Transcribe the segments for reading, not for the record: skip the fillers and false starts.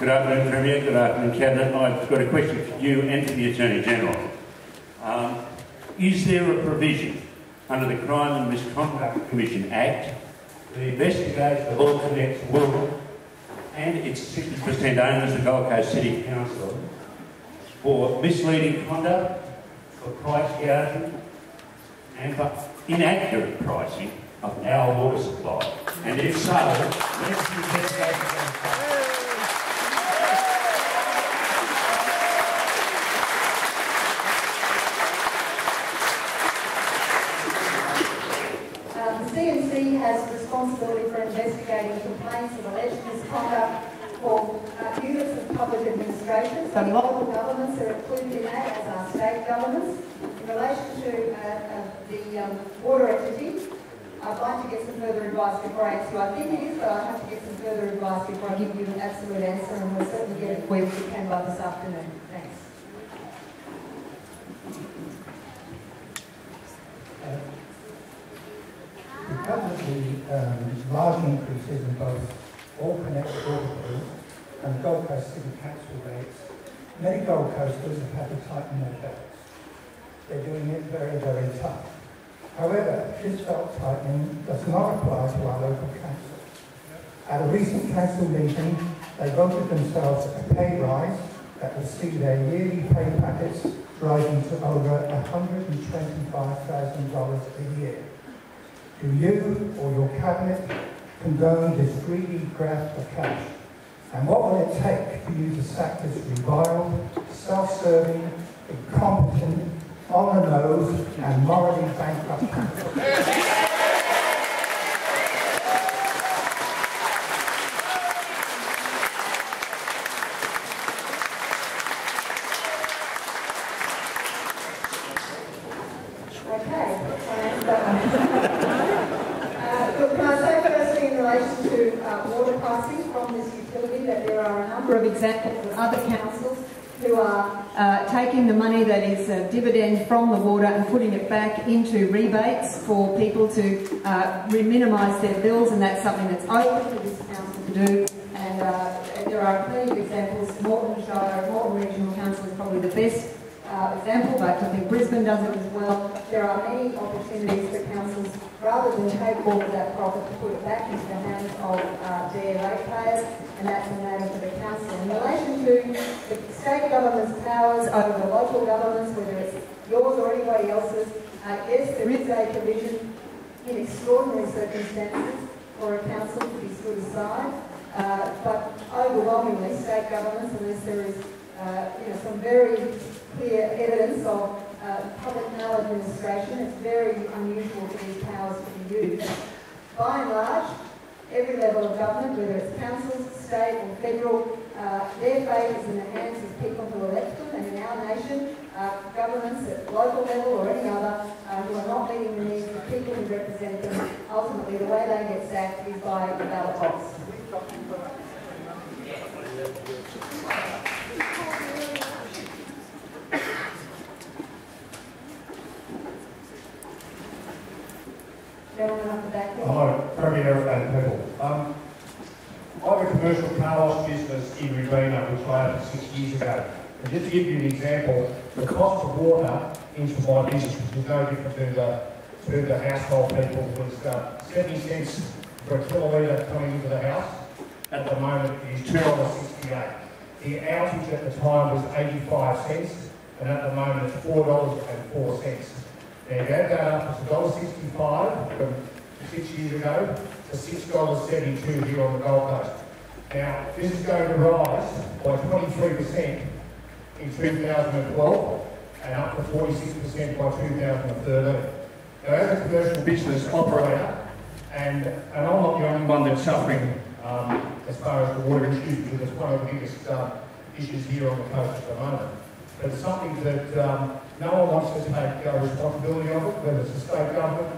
Good afternoon, Premier. Good afternoon, Cabinet. I've got a question for you and for the Attorney-General. Is there a provision under the Crime and Misconduct Commission Act to investigate the Allconnex will and its 60% owners, the Gold Coast City Council, for misleading conduct, for price gouging and for inaccurate pricing of our water supply? And if so, let's investigate that. Has responsibility for investigating complaints of alleged misconduct for units of public administration. So local governments are included in that, as are state governments. In relation to the water entity, I'd like to get some further advice before I answer. I think it is, but I have to get some further advice before I give you an absolute answer, and we'll certainly get it for you if we can by this afternoon. Thanks. Because of the large increases in both Allconnex water bills and Gold Coast City Council rates, many Gold Coasters have had to tighten their belts. They're doing it very, very tough. However, this belt tightening does not apply to our local council. At a recent council meeting, they voted themselves a pay rise that will see their yearly pay packets rising to over $125,000 a year. Do you or your cabinet condone this greedy grab for cash? And what will it take for you to sack this reviled, self-serving, incompetent, on the nose, and morally bankrupt council? Of examples of other councils who are taking the money that is a dividend from the water and putting it back into rebates for people to minimise their bills, and that's something that's open for this council to do. And there are plenty of examples. Moreton Regional Council is probably the best example, but I think Brisbane does it as well. There are many opportunities for councils, rather than take all of that profit, to put it back into the hands of their ratepayers, and that's a matter for the council. In relation to the state government's powers over the local governments, whether it's yours or anybody else's, yes, there is a provision in extraordinary circumstances for a council to be stood aside, but overwhelmingly state governments, unless there is some very clear evidence of public maladministration, it's very unusual for these powers to be used. By and large, every level of government, whether it's councils, state or federal, their fate is in the hands of people who elect them, and in our nation, governments at local level or any other who are not meeting the needs of people who represent them, ultimately the way they get sacked is by the ballot box. Hello, Premier and people. I have a commercial car wash business in Robina, which I opened 6 years ago. And just to give you an example, the cost of water into my business, which is no different to the household people, was 70 cents for a kilolitre coming into the house. At the moment, it is $2.68. The outage at the time was 85 cents, and at the moment it's $4.04. Now, you add that up, it's $1.65 from 6 years ago to $6.72 here on the Gold Coast. Now, this is going to rise by 23% in 2012 and up to 46% by 2013. Now, as a commercial business operator, and I'm not the only one that's suffering as far as the water issues, because it's one of the biggest issues here on the coast at the moment. But it's something that no one wants to take responsibility of it, whether it's the state government,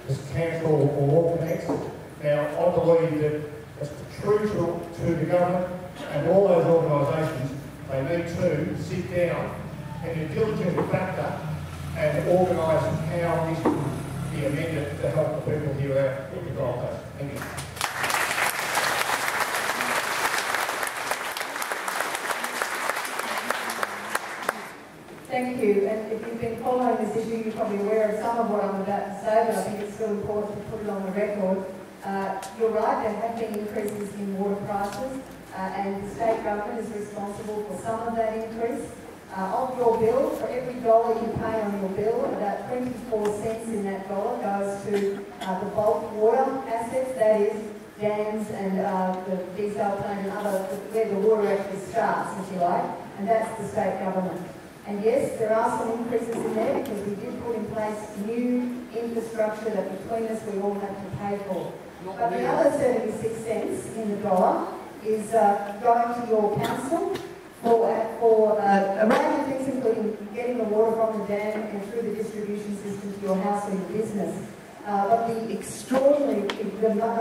the council or Allconnex. Now, I believe that it's true to the government and all those organisations, they need to sit down and in a diligent factor and organise how this can be amended to help the people here out in the Gold Coast. Thank you. Thank you. And if you've been following this issue, you're probably aware of some of what I'm about to say, but I think it's still important to put it on the record. You're right, there have been increases in water prices, and the state government is responsible for some of that increase. Of your bill, for every dollar you pay on your bill, about 24 cents in that dollar goes to the bulk water assets, that is, dams and the desal plant and other, where the water actually starts, if you like, and that's the state government. And yes, there are some increases in there because we did put in place new infrastructure that between us we all have to pay for. But the other 76 cents in the dollar is going to your council for a range of things, including getting the water from the dam and through the distribution system to your house or your business. But the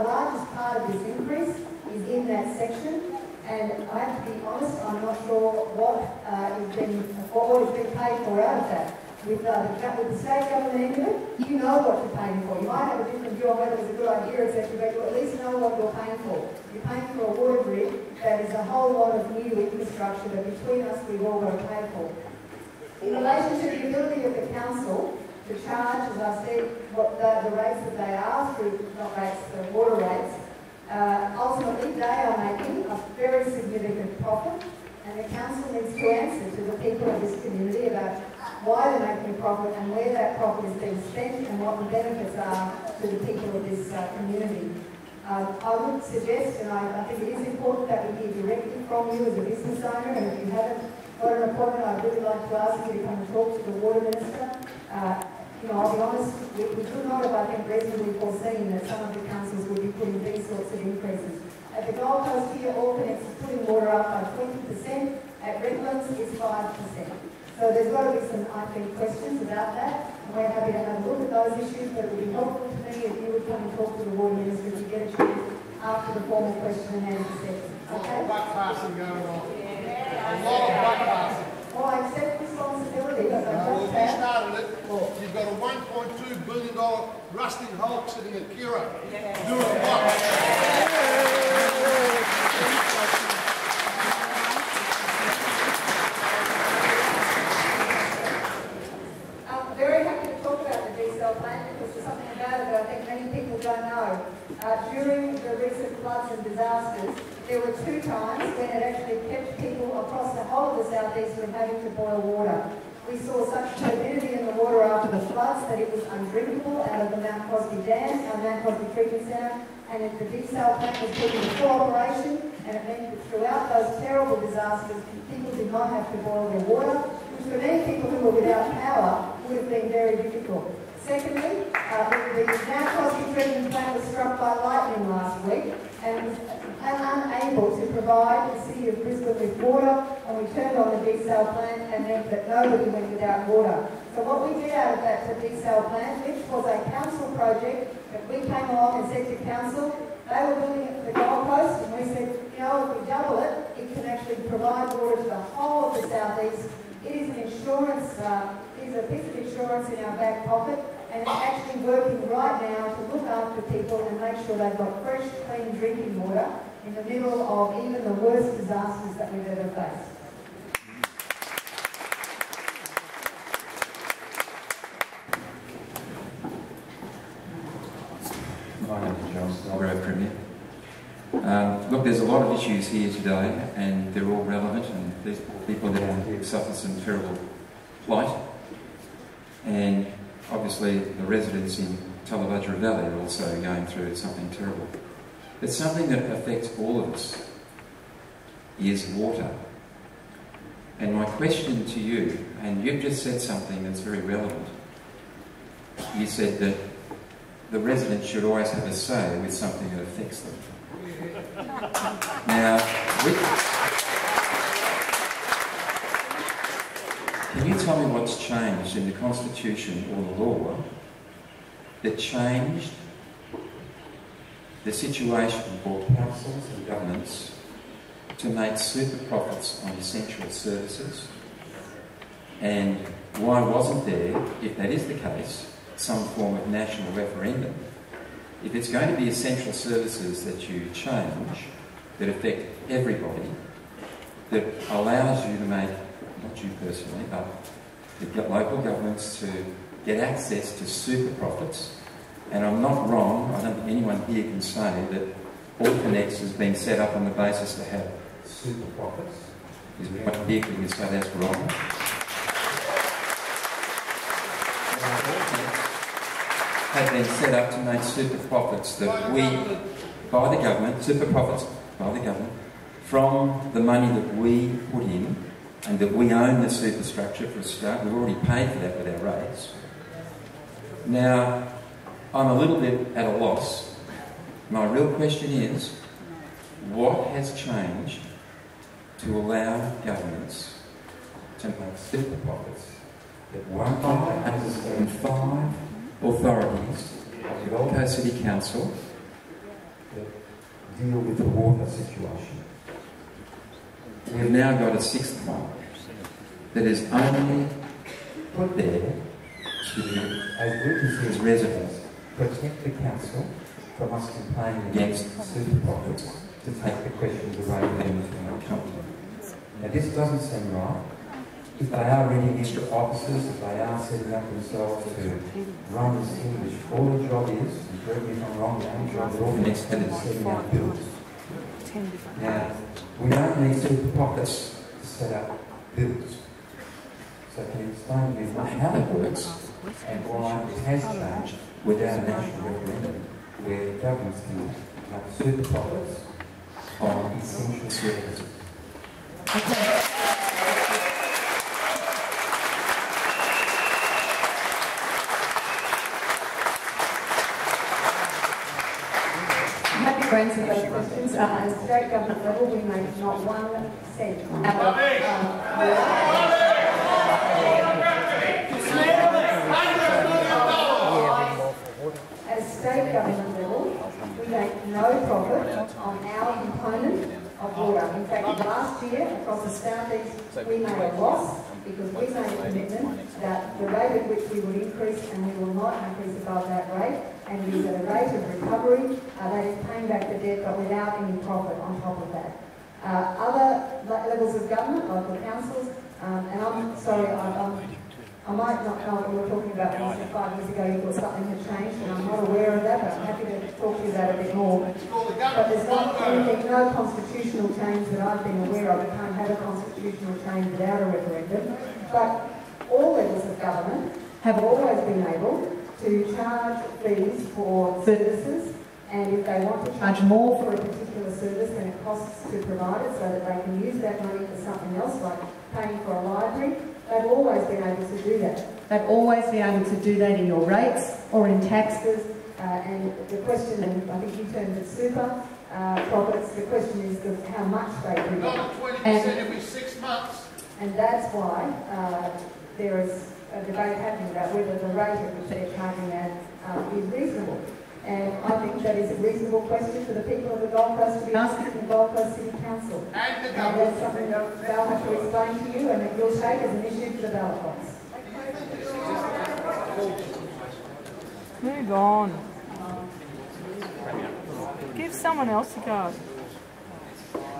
largest part of this increase is in that section, and I have to be honest, I'm not sure what is being paid for out of that. With the state government end of it, you know what you're paying for. You might have a different view on whether it was a good idea, etc., but you at least know what you're paying for. You're paying for a water grid that is a whole lot of new infrastructure that between us we've all got to pay for. In relation to the ability of the council to charge, as I said, what the rates that they are through, not rates, the water rates, ultimately they are making a very significant profit, and the council needs to answer to the people of this community about why they're making a profit and where that profit is being spent and what the benefits are to the people of this community. I would suggest, and I think it is important that we hear directly from you as a business owner, and if you haven't got an appointment, I'd really like to ask you to come and talk to the Water Minister. I'll be honest, we could not have, I think, reasonably foreseen that some of the councils would be putting these sorts of increases. At the Gold Coast here, Allconnex is putting water up by 20%, at Redlands it's 5%. So there's got to be some, I think, questions about that. And we're happy to have a look at those issues, but it would be helpful to me if you would come and talk to the Water Minister if you get a chance after the formal question and answer session. Okay? A lot of buck passing going on. A lot of buck passing. Well, I accept responsibility. You started it. You've got a $1.2 billion rusting hulk sitting at Kira. Doing what? During the recent floods and disasters, there were 2 times when it actually kept people across the whole of the southeast from having to boil water. We saw such turbidity in the water after the floods that it was undrinkable out of the Mount Crosby Dam, our Mount Crosby Treatment Centre, and the desal plant was put into full operation, and it meant that throughout those terrible disasters, people did not have to boil their water, which for many people who were without power would have been very difficult. Secondly, the Mount Crosby Treatment Plant was struck by lightning last week and was unable to provide the city of Brisbane with water, and we turned on the desal plant and meant that nobody went without water. So what we did out of that desal plant, which was a council project that we came along and said to council, they were building it for the Gold Coast, and we said, if we double it, it can actually provide water to the whole of the southeast. It is an insurance, it is a piece of insurance in our back pocket, and it's actually working right now to look after people and make sure they've got fresh, clean drinking water in the middle of even the worst disasters that we've ever faced. My name is John, Algarve Premier. Look, there's a lot of issues here today, and they're all relevant, and these people down here suffer some terrible plight. And obviously the residents in Tullabudgera Valley are also going through something terrible. But something that affects all of us is water. And my question to you, and you've just said something that's very relevant. You said that the residents should always have a say with something that affects them. Now, can you tell me what's changed in the Constitution or the law that changed the situation for councils and governments to make super profits on essential services? And why wasn't there, if that is the case, some form of national referendum? If it's going to be essential services that you change, that affect everybody, that allows you to make, not you personally, but the local governments to get access to super profits. And I'm not wrong, I don't think anyone here can say that Allconnex has been set up on the basis to have super profits. Is there anyone here who can say that's wrong? Have been set up to make super profits that by the government, super profits by the government, from the money that we put in, and that we own the superstructure for a start. We've already paid for that with our rates. Now, I'm a little bit at a loss. My real question is, what has changed to allow governments to make super profits that one by 5 authorities of the Gold Coast City Council that deal with the water situation? We've now got a 6th one that is only put there to, as witnesses, residents, protect the council from us complaining against super profits to take the questions away from them to our company. Now this doesn't seem right. If they are renting extra offices, if they are setting up themselves to run this thing, which all the job is, and correct me if I'm wrong, the only job that all the next head is setting up bills. Now, we don't need super profits to set up bills. So can you explain to me how that works and why it has changed without a national referendum where governments can make super profits on essential services? Okay. To answer those questions, at the state government level, we make not 1 cent. At a state government level, we make no profit on our component of water. In fact, last year across the southeast, we made a loss because we made a commitment that the rate at which we would increase, and we will not increase above that rate, and use at a rate of recovery that is paying back the debt but without any profit on top of that. Other levels of government, local councils, and I'm sorry, I might not know what you were talking about when you said 5 years ago you thought something had changed, and I'm not aware of that, but I'm happy to talk to you about it a bit more. But there's not anything, no constitutional change that I've been aware of. We can't have a constitutional change without a referendum. But all levels of government have always been able to charge fees for services, and if they want to charge more for a particular service than it costs to provide it, so that they can use that money for something else, like paying for a library, they've always been able to do that. They've always been able to do that in your rates or in taxes, and the question, and I think you termed it super profits, the question is how much they do that. Not 20% every 6 months. And that's why there is a debate happening about whether the rate at which they're charging that is reasonable. And I think that is a reasonable question for the people of the Gold Coast to be asking the Gold Coast City Council. And that's something that they'll have to explain to you, and that you'll take as an issue to the ballot box. Move on. Give someone else a go.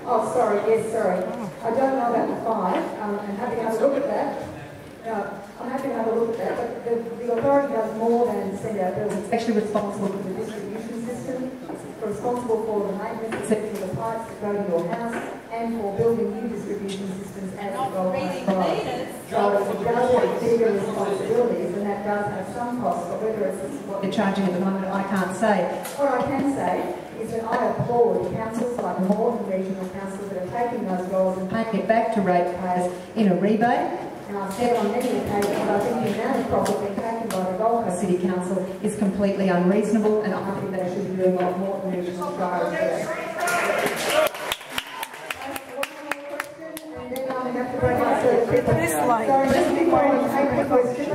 Oh, sorry, yes, sorry. I don't know about the 5. I'm happy to have a look at that. I'm happy to have a look at that, but the authority does more than send out bills. It's actually responsible for the distribution system, it's responsible for the maintenance, etc., the pipes that go to your house, and for building new distribution systems as the Gold Coast provides. So it does have bigger responsibilities, and that does have some costs, but whether it's what they're charging at the moment, I can't say. What I can say is that I applaud councils like Morton Regional Council that are taking those goals and paying it back to ratepayers in a rebate. And I've said on many occasions, I think the amount of profit being taken by the Gold Coast City Council is completely unreasonable, and I think they should be doing what Morton Regional trials do. And then I have to break up. Sorry, just before I take the question,